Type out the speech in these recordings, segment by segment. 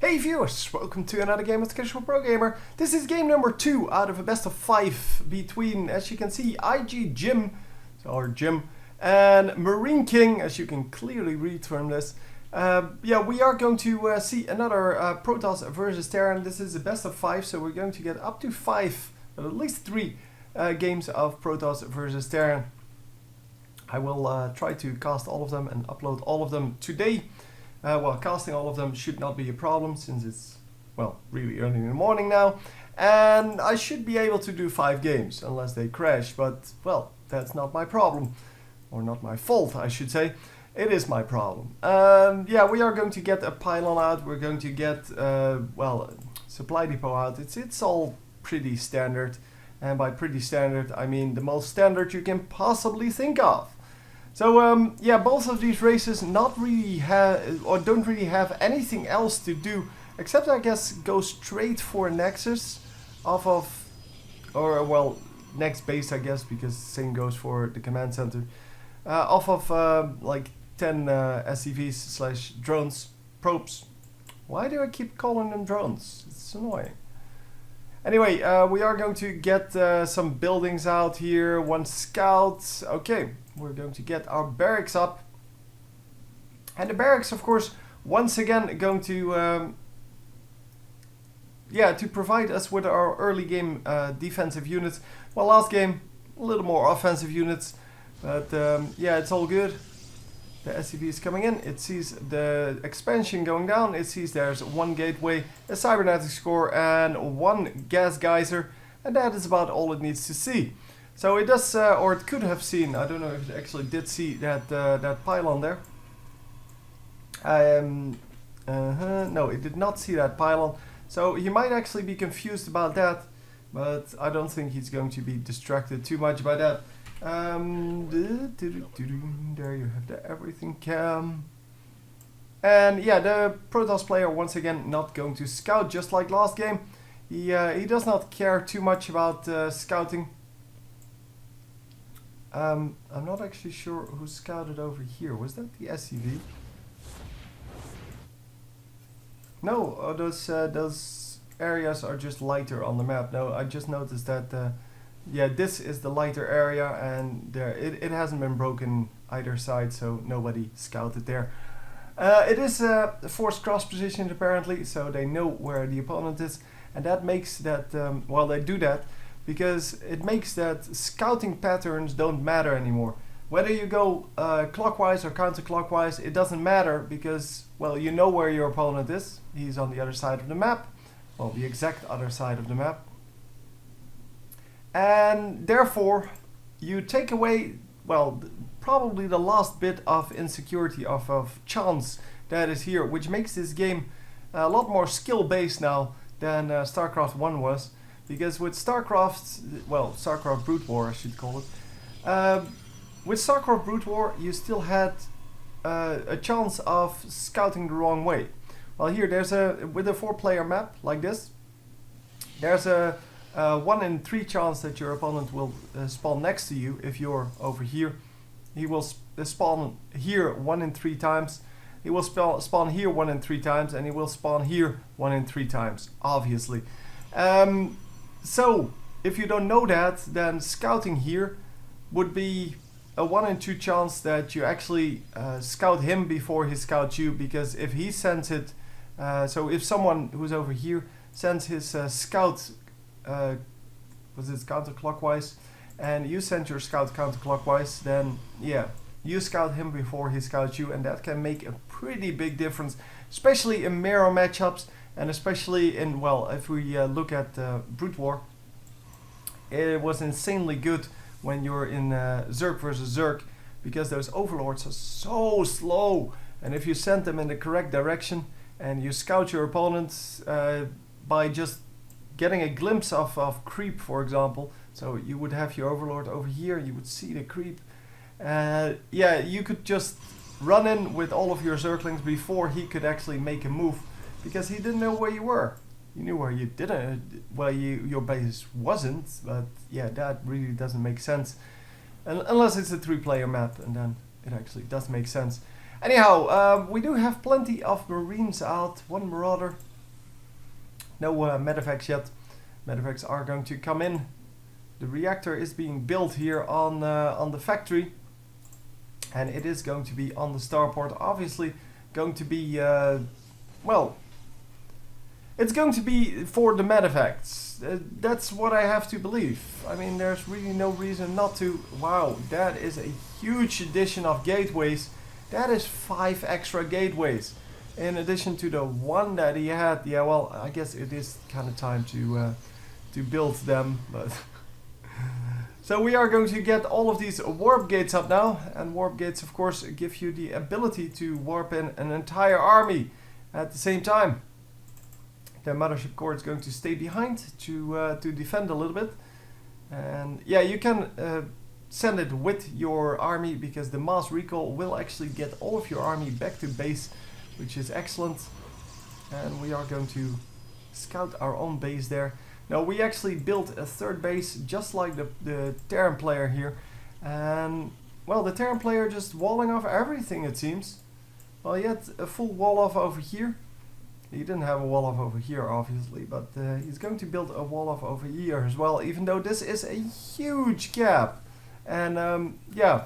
Hey viewers, welcome to another game of the Casual Pro Gamer. This is game number 2 out of a best of 5 between, as you can see, IG Jim, or Jim, and MarineKing, as you can clearly read from this. Yeah, we are going to see another Protoss versus Terran. This is a best of 5, so we're going to get up to 5, but at least 3 games of Protoss versus Terran. I will try to cast all of them and upload all of them today. Well, casting all of them should not be a problem since it's, well, really early in the morning now. And I should be able to do 5 games unless they crash, but, well, that's not my problem. Or not my fault, I should say. It is my problem. Yeah, we are going to get a pylon out. We're going to get, well, supply depot out. It's all pretty standard. And by pretty standard, I mean the most standard you can possibly think of. So yeah, both of these races not really have, or don't really have anything else to do, except I guess go straight for Nexus off of, or well, next base I guess, because same goes for the command center, off of like 10 SCVs slash drones, probes. Why do I keep calling them drones? It's annoying. Anyway, we are going to get some buildings out here, 1 scout, okay. We're going to get our barracks up. And the barracks, of course, once again going to yeah, to provide us with our early game defensive units. Well, last game, a little more offensive units. But yeah, it's all good. The SCV is coming in. It sees the expansion going down. It sees there's 1 gateway, a cybernetic core, and 1 gas geyser. And that is about all it needs to see. So it does, or it could have seen, I don't know if it actually did see that that pylon there. No, it did not see that pylon. So he might actually be confused about that, but I don't think he's going to be distracted too much by that. There you have the everything cam. And yeah, the Protoss player once again not going to scout just like last game. He does not care too much about scouting. I'm not actually sure who scouted over here. Was that the SCV? No, those areas are just lighter on the map. No, I just noticed that, yeah, this is the lighter area, and there it hasn't been broken either side, so nobody scouted there. It is forced cross positioned apparently, so they know where the opponent is, and that makes that, well, they do that because it makes that scouting patterns don't matter anymore. Whether you go clockwise or counterclockwise, it doesn't matter because, well, you know where your opponent is. He's on the other side of the map, well, the exact other side of the map. And therefore, you take away, well, probably the last bit of insecurity, of chance that is here, which makes this game a lot more skill-based now than StarCraft 1 was. Because with StarCraft, well, StarCraft Brood War I should call it, with StarCraft Brood War you still had a chance of scouting the wrong way. Well, here there's with a 4-player map like this, there's a 1 in 3 chance that your opponent will spawn next to you if you're over here. He will spawn here 1 in 3 times, he will spawn here 1 in 3 times, and he will spawn here 1 in 3 times, obviously. So, if you don't know that, then scouting here would be a 1 in 2 chance that you actually scout him before he scouts you, because if he sends it, so if someone who's over here sends his scout, was it counterclockwise, and you send your scout counterclockwise, then yeah, you scout him before he scouts you, and that can make a pretty big difference, especially in mirror matchups. And especially in, well, if we look at Brood War, it was insanely good when you're in Zerg versus Zerg, because those overlords are so slow. And if you send them in the correct direction and you scout your opponents by just getting a glimpse of creep, for example, so you would have your overlord over here, you would see the creep. Yeah, you could just run in with all of your Zerglings before he could actually make a move. Because he didn't know where you were. You knew where you didn't, well, your base wasn't, but yeah, that really doesn't make sense. Unless it's a 3-player map, and then it actually does make sense. Anyhow, we do have plenty of Marines out, 1 Marauder, No medevacs yet. Medevacs are going to come in. The reactor is being built here on the factory, and it is going to be on the starport. Obviously, going to be well, it's going to be for the medevacs. That's what I have to believe. I mean, there's really no reason not to. Wow, that is a huge addition of gateways. That is 5 extra gateways. In addition to the one that he had. Yeah, well, I guess it is kind of time to build them. But so we are going to get all of these warp gates up now. And warp gates, of course, give you the ability to warp in an entire army at the same time. The mothership core is going to stay behind to defend a little bit. And yeah, you can send it with your army, because the mass recall will actually get all of your army back to base, which is excellent. And we are going to scout our own base there. Now, we actually built a third base just like the Terran player here. And well, the Terran player just walling off everything, it seems. Well, he had a full wall off over here. He didn't have a wall off over here, obviously, but he's going to build a wall off over here as well, even though this is a huge gap. And yeah,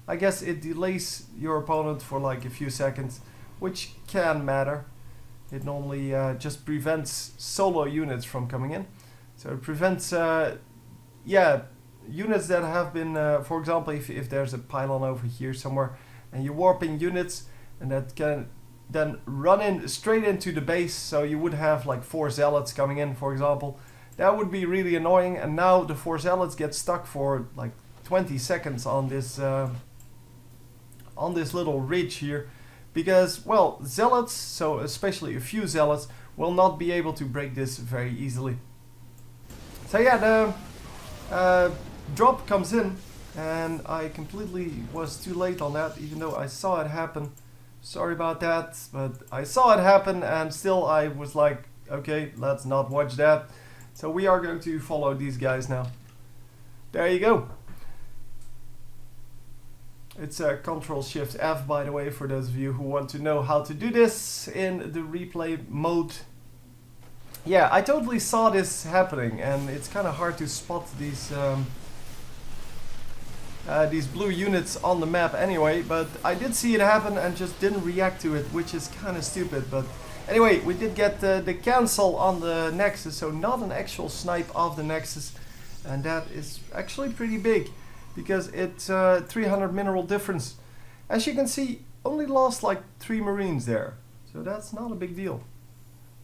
I guess it delays your opponent for like a few seconds, which can matter. It normally just prevents solo units from coming in. So it prevents, yeah, units that have been, for example, if there's a pylon over here somewhere, and you're warping units, and that can then run in straight into the base, so you would have like 4 zealots coming in, for example. That would be really annoying, and now the 4 zealots get stuck for like 20 seconds on this little ridge here, because, well, zealots, so especially a few zealots, will not be able to break this very easily. So yeah, the drop comes in, and I completely was too late on that, even though I saw it happen. Sorry about that, but I saw it happen, and still I was like, okay, let's not watch that. So we are going to follow these guys now. There you go. It's a Ctrl-Shift-F, by the way, for those of you who want to know how to do this in the replay mode. Yeah, I totally saw this happening, and it's kind of hard to spot these blue units on the map anyway, but I did see it happen and just didn't react to it, which is kind of stupid. But anyway, we did get the cancel on the Nexus, so not an actual snipe of the Nexus, and that is actually pretty big, because it's 300 mineral difference. As you can see, only lost like 3 Marines there, so that's not a big deal.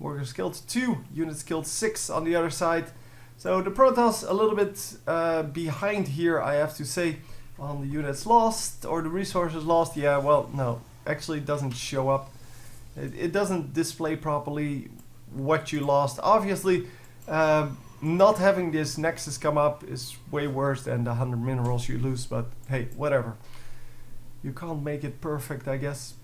Workers killed 2, units killed 6 on the other side. So the Protoss a little bit behind here, I have to say, on the units lost or the resources lost. Yeah, well, no, actually it doesn't show up. It doesn't display properly what you lost. Obviously, not having this Nexus come up is way worse than the 100 minerals you lose, but hey, whatever. You can't make it perfect, I guess.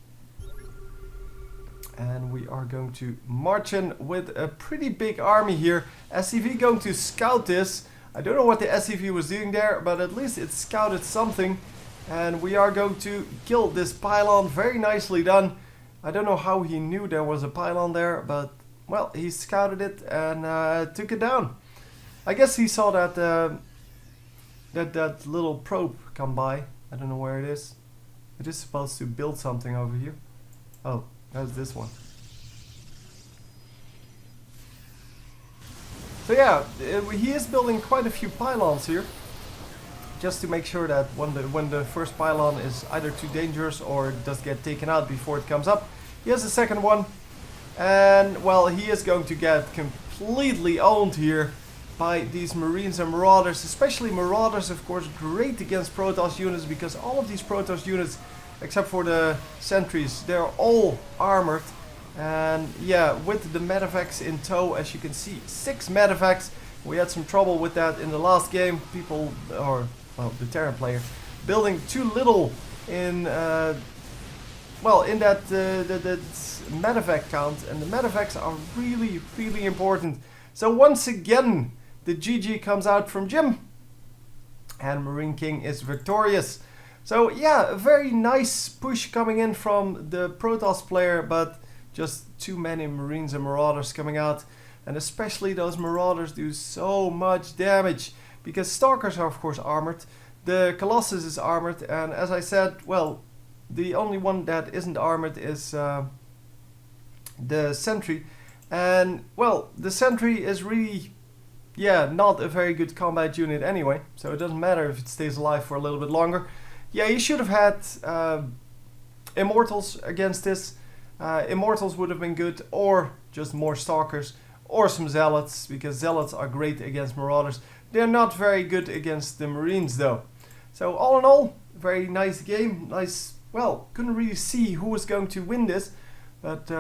And we are going to march in with a pretty big army here. SCV going to scout this. I don't know what the SCV was doing there, but at least it scouted something. And we are going to kill this pylon. Very nicely done. I don't know how he knew there was a pylon there, but well, he scouted it and took it down. I guess he saw that that little probe come by. I don't know where it is. It is supposed to build something over here. Oh. That's this one. So yeah, he is building quite a few pylons here, just to make sure that when the first pylon is either too dangerous or does get taken out before it comes up, he has a second one. And well, he is going to get completely owned here by these Marines and Marauders, especially Marauders, of course, great against Protoss units, because all of these Protoss units, except for the sentries, they're all armored. And yeah, with the medevacs in tow, as you can see, 6 medevacs. We had some trouble with that in the last game. People, or well, the Terran player, building too little in well, in that medevac count, and the medevacs are really, really important. So once again, the GG comes out from Jim, and MarineKing is victorious. So yeah, a very nice push coming in from the Protoss player, but just too many Marines and Marauders coming out. and especially those Marauders do so much damage, because Stalkers are of course armored, the Colossus is armored, and as I said, well, the only one that isn't armored is the Sentry, and well, the Sentry is really, yeah, not a very good combat unit anyway, so it doesn't matter if it stays alive for a little bit longer. Yeah, you should have had Immortals against this. Immortals would have been good, or just more Stalkers, or some Zealots, because Zealots are great against Marauders. They're not very good against the Marines though. So all in all, very nice game. Nice, well, couldn't really see who was going to win this, but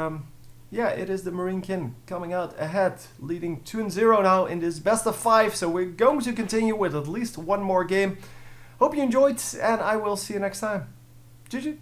yeah, it is the MarineKing coming out ahead, leading 2-0 now in this best of 5. So we're going to continue with at least one more game. Hope you enjoyed, and I will see you next time. GG.